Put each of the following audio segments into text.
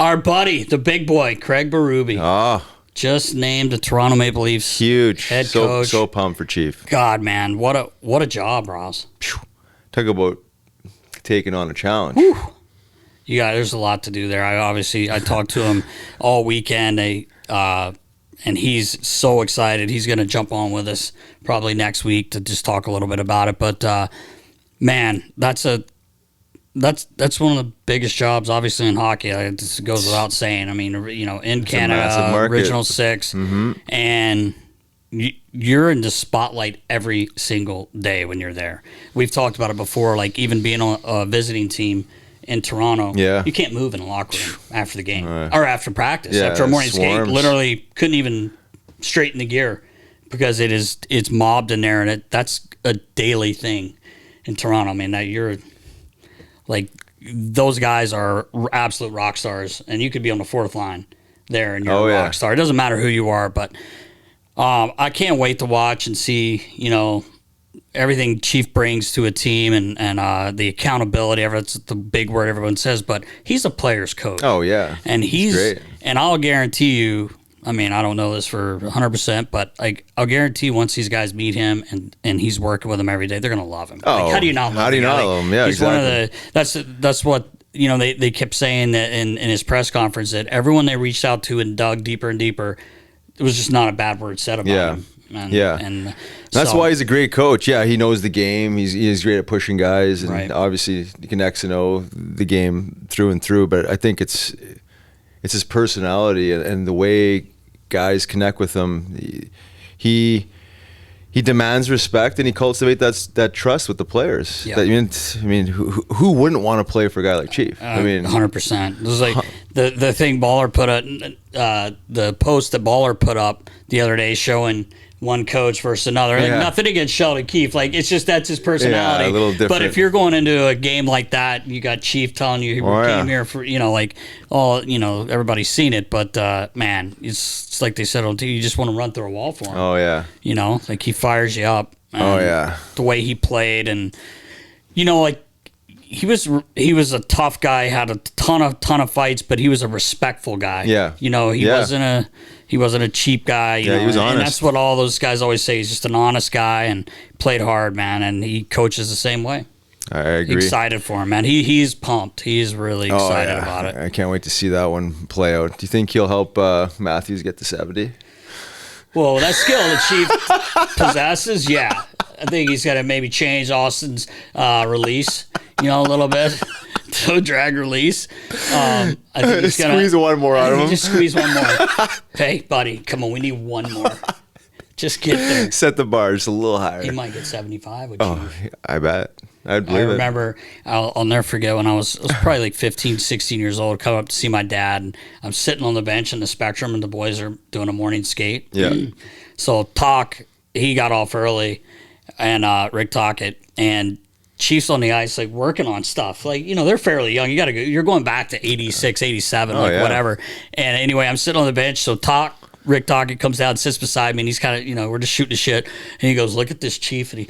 Our buddy, the big boy, Craig Berube, just named the Toronto Maple Leafs huge head coach. So pumped for Chief. God, man, what a job, Ross. Talk about taking on a challenge. Whew. There's a lot to do there. I talked to him all weekend. And he's so excited. He's going to jump on with us probably next week to just talk a little bit about it. But man, that's one of the biggest jobs, obviously, in hockey. It just goes without saying. I mean, in Canada, Original Six, and you're in the spotlight every single day when you're there. We've talked about it before, like even being on a visiting team in Toronto, you can't move in the locker room after the game or after practice. After a morning skate, literally couldn't even straighten the gear because it's mobbed in there, and that's a daily thing in Toronto. I mean, that you're like, those guys are absolute rock stars, and you could be on the fourth line there, and you're a rock star. It doesn't matter who you are, but I can't wait to watch and see, everything Chief brings to a team and the accountability. It's the big word everyone says, but he's a player's coach. Oh, yeah. And he's great. And I'll guarantee you, I mean, I don't know this for 100%, but I'll guarantee once these guys meet him and he's working with them every day, they're going to love him. Oh, how do you not love him? Yeah, he's exactly. One of the, that's what, they kept saying that in his press conference, that everyone they reached out to and dug deeper and deeper, it was just not a bad word said about him. And that's why he's a great coach. Yeah, he knows the game. He's great at pushing guys, and obviously he can X and O the game through and through. But I think it's his personality and the way guys connect with him. He demands respect, and he cultivates that trust with the players. Yeah. I mean, who wouldn't want to play for a guy like Chief? 100%. It was like the thing Baller put up, the post that Baller put up the other day showing one coach versus another. Like, nothing against Sheldon Keefe. Like, it's just that's his personality. Yeah, a little different. But if you're going into a game like that, you got Chief telling you he came here for, everybody's seen it. But, man, it's like they said on TV, you just want to run through a wall for him. Oh, yeah. Like he fires you up. The way he played, and, like, he was a tough guy, had a ton of fights, but he was a respectful guy. Yeah. He wasn't a cheap guy. He was honest. And that's what all those guys always say. He's just an honest guy and played hard, man. And he coaches the same way. I agree. Excited for him, man. He's pumped. He's really excited about it. I can't wait to see that one play out. Do you think he'll help Matthews get to 70? Well, that skill that Chief possesses, yeah. I think he's got to maybe change Austin's release, a little bit. To drag release. I think he's gonna squeeze one more out of him. Just squeeze one more. Hey, buddy, come on, we need one more. Just get there. Set the bar just a little higher. He might get 75. I bet. I'd believe it. I remember, I'll never forget when I was probably like 15, 16 years old, come up to see my dad, and I'm sitting on the bench in the Spectrum, and the boys are doing a morning skate. Yeah. So he got off early, and Rick Tocchet, and Chiefs on the ice, like working on stuff. Like, they're fairly young. You're going back to 86, 87, whatever. And anyway, I'm sitting on the bench. So Rick Tocchet comes down and sits beside me, and he's kind of, we're just shooting the shit. And he goes, look at this, Chief. And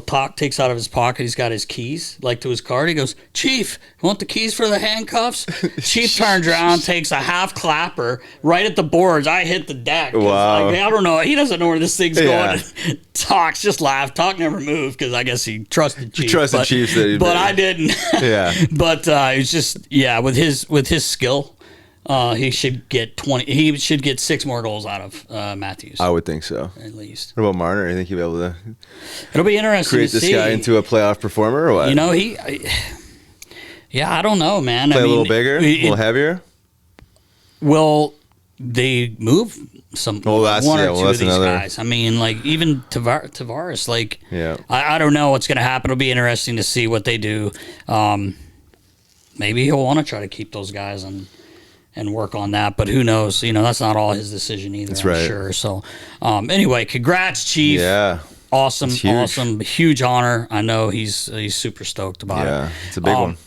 Toc takes out of his pocket, he's got his keys, like to his card. He goes, Chief, you want the keys for the handcuffs? Chief turns around, takes a half clapper right at the boards. I hit the deck. Wow. I don't know. He doesn't know where this thing's going. Toc's just laughed. Toc never moved because I guess he trusted Chief. Chief. But I didn't. Yeah. But it's just, with his skill, he should get 20. He should get 6 more goals out of Matthews. I would think so, at least. What about Marner? You think he'll be able to? It'll be interesting create to this see. guy into a playoff performer, or what? I don't know, man. Play a little bigger, a little heavier. Will they move some one or two of these guys? I mean, like even Tavares. Like, I don't know what's going to happen. It'll be interesting to see what they do. Maybe he'll want to try to keep those guys and work on that, but who knows? That's not all his decision either. That's I'm right. sure. So, anyway, congrats, Chief. Yeah. Awesome, huge honor. I know he's super stoked about it. Yeah, it's a big one.